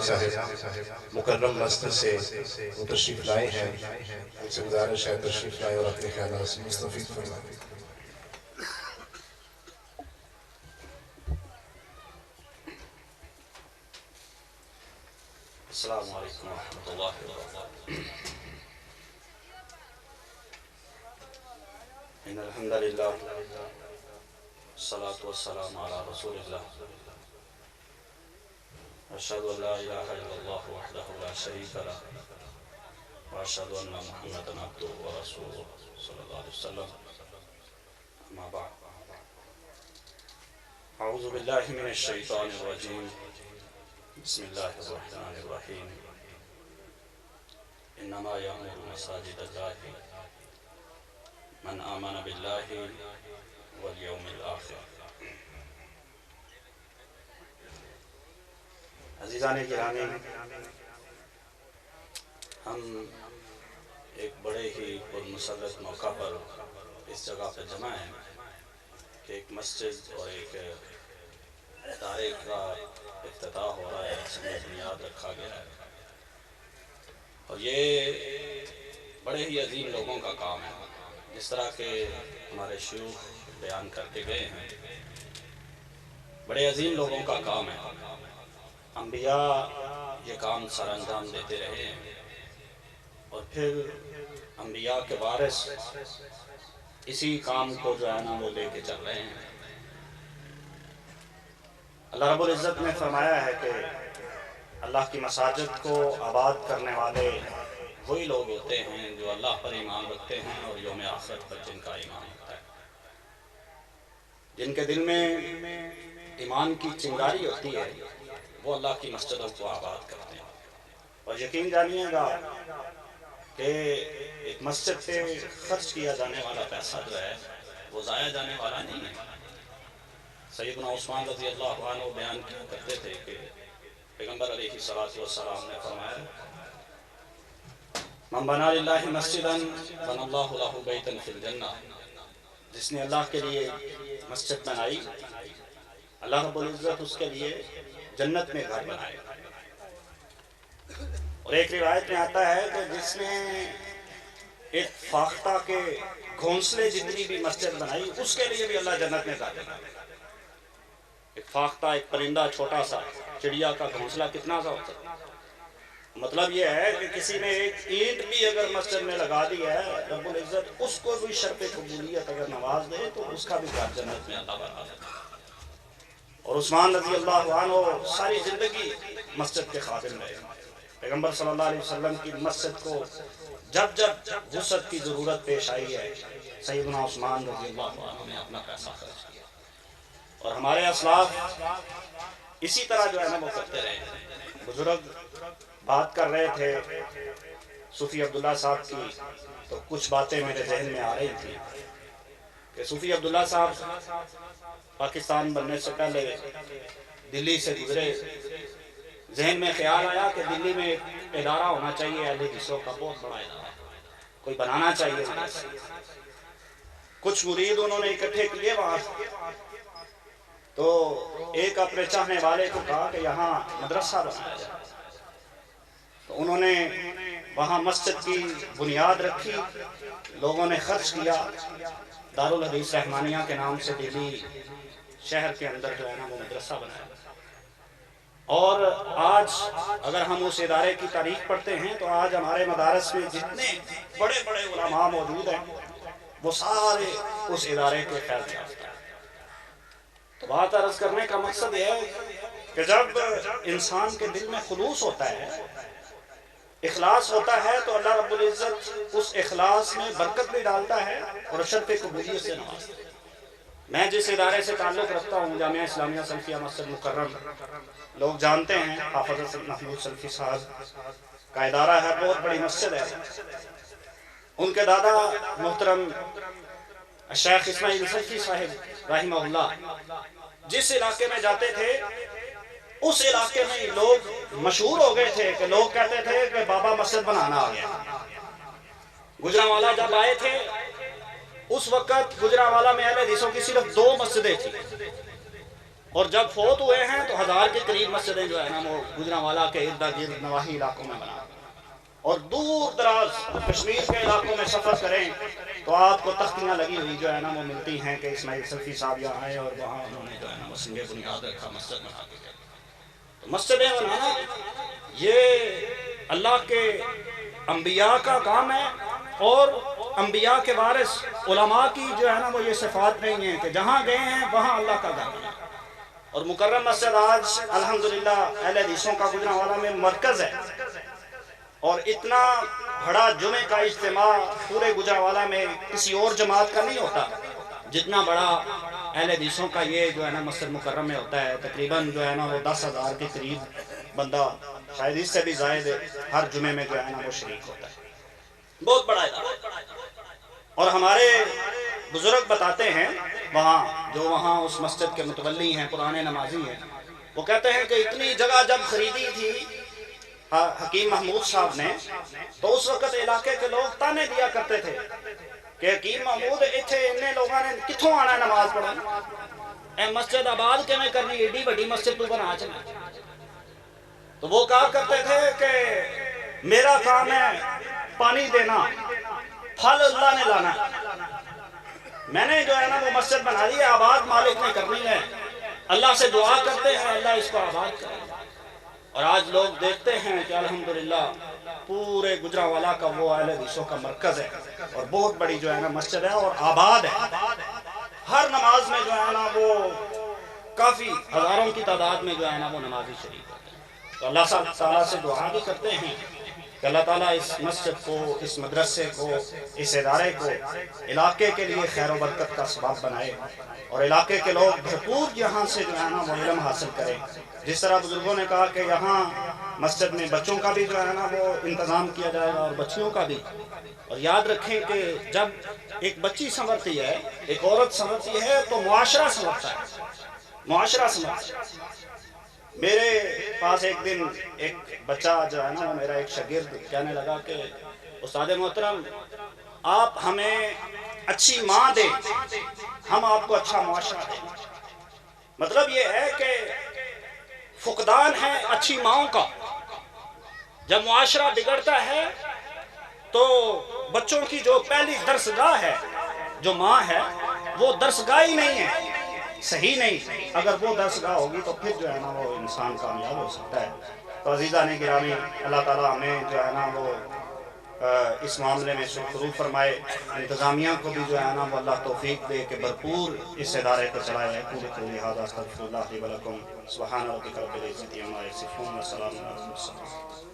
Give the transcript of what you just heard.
صاحب مکرم مسجد سے وہ تشریف لائے ہیں، ان سے گزارش ہے تشریف لائے اور اپنے خیالات سے مستفید فرمائیں۔ السلام علیکم ورحمۃ اللہ وبرکاتہ۔ ان الحمد للہ والصلاة والسلام علی رسول اللہ اشہد ان لا الہ الا اللہ وحدہ لا شریک لہ واشہد ان محمدا عبدہ ورسولہ صلی اللہ علیہ وسلم، اما بعد۔ اعوذ باللہ من الشیطان الرجیم، بسم اللہ الرحمن الرحیم۔ انما یعمر مساجد اللہ من آمن باللہ والیوم الآخر۔ عزیزان گرامی، ہم ایک بڑے ہی پرمسرت موقع پر اس جگہ پر جمع ہیں کہ ایک مسجد اور ایک ادارے کا افتتاح ہو رہا ہے، اس میں بنیاد رکھا گیا ہے، اور یہ بڑے ہی عظیم لوگوں کا کام ہے۔ جس طرح کہ ہمارے شیوخ بیان کرتے گئے ہیں، بڑے عظیم لوگوں کا کام ہے۔ انبیاء یہ کام سر انجام دیتے رہے ہیں، اور پھر انبیاء کے وارث اسی کام کو جو ہے نا وہ لے کے چل رہے ہیں۔ اللہ رب العزت نے فرمایا ہے کہ اللہ کی مساجد کو آباد کرنے والے وہی لوگ ہوتے ہیں جو اللہ پر ایمان رکھتے ہیں اور یوم آخرت پر جن کا ایمان ہوتا ہے، جن کے دل میں ایمان کی چنگاری ہوتی ہے، وہ اللہ کی مسجدوں کو آباد کرتے ہیں۔ اور یقین جانیے گا کہ ایک مسجد پہ خرچ کیا جانے والا پیسہ جو ہے وہ ضائع جانے والا نہیں ہے۔ سیدنا عثمان رضی اللہ عنہ بیان کرتے تھے کہ پیغمبر علیہ السلام نے فرمایا، من بنا للہ مسجدا بنا اللہ لہ بیتا فی الجنہ، جس نے اللہ کے لیے مسجد بنائی، اللہ رب العزت اس کے لیے جنت میں گھر بنائے۔ اور ایک روایت میں آتا ہے کہ جس نے ایک فاختہ کے گھونسلے جتنی بھی مسجد بنائی، اس کے لیے بھی اللہ جنت میں گھر بنائے۔ ایک فاختہ، ایک پرندہ، چھوٹا سا چڑیا کا گھونسلہ کتنا سا ہوتا ہے؟ مطلب یہ ہے کہ کسی نے ایک اینٹ بھی اگر مسجد میں لگا دی ہے، رب العزت اس کو بھی شرط قبولیت اگر نواز دے تو اس کا بھی گھر جنت میں اللہ بنا دیتا ہے۔ اور عثمان رضی اللہ عنہ ساری زندگی مسجد کے خادم رہے۔ پیغمبر صلی اللہ علیہ وسلم کی مسجد کو جب جب وسعت کی ضرورت پیش آئی ہے، سیدنا عثمان رضی اللہ عنہ نے اپنا پیسہ خرچ کیا، اور ہمارے اسلاف اسی طرح جو ہے نا وہ کرتے رہے۔ بزرگ بات کر رہے تھے صوفی عبداللہ صاحب کی، تو کچھ باتیں میرے ذہن میں آ رہی تھی کہ صوفی عبداللہ صاحب پاکستان بننے سے پہلے دلی سے گزرے۔ ذہن میں خیال آیا کہ دلی میں ایک ادارہ ہونا چاہیے، اہل حدیثوں کا بہت بڑا ادارہ کوئی بنانا چاہیے۔ کچھ مرید انہوں نے اکٹھے کیے وہاں، تو ایک اپنے چاہنے والے کو کہا کہ یہاں مدرسہ بنایا جائے۔ تو انہوں نے وہاں مسجد کی بنیاد رکھی، لوگوں نے خرچ کیا، دارالحدیث رحمانیہ کے نام سے دلی شہر کے اندر جو ہے نا وہ مدرسہ بنایا۔ اور آج اگر ہم اس ادارے کی تاریخ پڑھتے ہیں تو آج ہمارے مدارس میں جتنے بڑے بڑے علماء موجود ہیں وہ سارے اس ادارے کے خیر یافتہ ہیں۔ تو بات عرض کرنے کا مقصد یہ ہے کہ جب انسان کے دل میں خلوص ہوتا ہے، اخلاص ہوتا ہے، تو اللہ رب العزت اس اخلاص میں برکت بھی ڈالتا ہے اور شرط قبولیت سے نوازتا ہے۔ میں جس ادارے سے تعلق رکھتا ہوں، جامعہ اسلامیہ سلفیہ مسجد مکرم، لوگ جانتے ہیں حافظ محمود سلفی صاحب کا ادارہ ہے، بہت بڑی مسجد ہے۔ ان کے دادا محترم شیخ اسماعیل سلفی صاحب رحمہ اللہ جس علاقے میں جاتے تھے، اس علاقے میں لوگ مشہور ہو گئے تھے کہ لوگ کہتے تھے کہ بابا مسجد بنانا آ گیا۔ گجرانوالہ جب آئے تھے، اس وقت گجرانوالہ میں اہل حدیثوں کی صرف 2 مسجدیں تھیں، اور جب فوت ہوئے ہیں تو 1000 کے قریب مسجدیں جو ہے نا وہ گجرانوالہ کے ارد گرد نواحی علاقوں میں بنا، اور دور دراز کشمیر کے علاقوں میں سفر کریں تو آپ کو تختیاں لگی ہوئی جو ہے نا وہ ملتی ہیں کہ اسماعیل سلفی صاحب یہاں آئے اور وہاں انہوں نے جو ہے نا وہ سنگ بنیاد رکھا، مسجد بنا کے گئے۔ تو مسجدیں بنانا یہ اللہ کے انبیاء کا کام ہے، اور انبیاء کے وارث علماء کی جو ہے نا وہ یہ صفات نہیں ہیں کہ جہاں گئے ہیں وہاں اللہ کا گھر بنا۔ اور مکرم مسجد آج الحمدللہ اہل حدیثوں کا گجرانوالہ میں مرکز ہے، اور اتنا بڑا جمعے کا اجتماع پورے گجرانوالہ میں کسی اور جماعت کا نہیں ہوتا جتنا بڑا اہل حدیثوں کا یہ جو ہے نا مسجد مکرم میں ہوتا ہے۔ تقریباً جو ہے نا وہ 10,000 کے قریب بندہ، شاید اس سے بھی زائد ہر جمعے میں جو ہے نا وہ شریک ہوتا ہے، بہت بڑا ادارہ۔ اور ہمارے بزرگ بتاتے ہیں وہاں اس مسجد کے متولی ہیں، پرانے نمازی ہیں، وہ کہتے ہیں کہ اتنی جگہ جب خریدی تھی حکیم محمود صاحب نے تو اس وقت علاقے کے لوگ تانے دیا کرتے تھے کہ حکیم محمود اتنے اتنے لوگوں نے کتوں آنا نماز پڑھنا، اے مسجد آباد کے میں کرنی، ایڈی بڑی مسجد تو بنا چلا۔ تو وہ کہا کرتے تھے کہ میرا کام ہے پانی دینا، پھل اللہ نے لانا، میں نے جو ہے نا وہ مسجد بنا دی ہے، آباد مالک نے کرنی ہے، اللہ سے دعا کرتے ہیں اللہ اس کو آباد کرے۔ اور آج لوگ دیکھتے ہیں کہ الحمدللہ پورے گجرانوالہ کا وہ اہل حدیثوں کا مرکز ہے، اور بہت بڑی جو ہے نا مسجد ہے اور آباد ہے، ہر نماز میں جو ہے نا وہ کافی ہزاروں کی تعداد میں جو ہے نا وہ نمازی شریک ہوتے ہیں۔ تو اللہ تعالیٰ سے دعا بھی کرتے ہیں کہ اللہ تعالیٰ اس مسجد کو، اس مدرسے کو، اس ادارے کو علاقے کے لیے خیر و برکت کا سبب بنائے، اور علاقے کے لوگ بھرپور یہاں سے جو ہے نا وہ علم حاصل کریں۔ جس طرح بزرگوں نے کہا کہ یہاں مسجد میں بچوں کا بھی جو ہے نا وہ انتظام کیا جائے گا اور بچیوں کا بھی، اور یاد رکھیں کہ جب ایک بچی سنورتی ہے، ایک عورت سنورتی ہے تو معاشرہ سنورتا ہے، معاشرہ سنورتا ہے۔ میرے پاس ایک دن ایک بچہ جو ہے نا وہ میرا ایک شاگرد کہنے لگا کہ استاد محترم آپ ہمیں اچھی ماں دیں، ہم آپ کو اچھا معاشرہ دیں۔ مطلب یہ ہے کہ فقدان ہے اچھی ماؤں کا، جب معاشرہ بگڑتا ہے تو بچوں کی جو پہلی درسگاہ ہے جو ماں ہے وہ درسگاہ ہی نہیں ہے، صحیح نہیں، اگر وہ درسگاہ ہوگی تو پھر جو ہے نا وہ انسان کامیاب ہو سکتا ہے۔ تو عزیزان گرامی، اللہ تعالیٰ ہمیں جو ہے نا وہ اس معاملے میں سرخرو فرمائے، انتظامیہ کو بھی جو ہے نا وہ اللہ توفیق دے کہ بھرپور اس ادارے کو چلائے۔ قولی ھذا استغفر اللہ لی ولکم، سبحان ربک رب العزۃ عما یصفون، وسلام علی المرسلین۔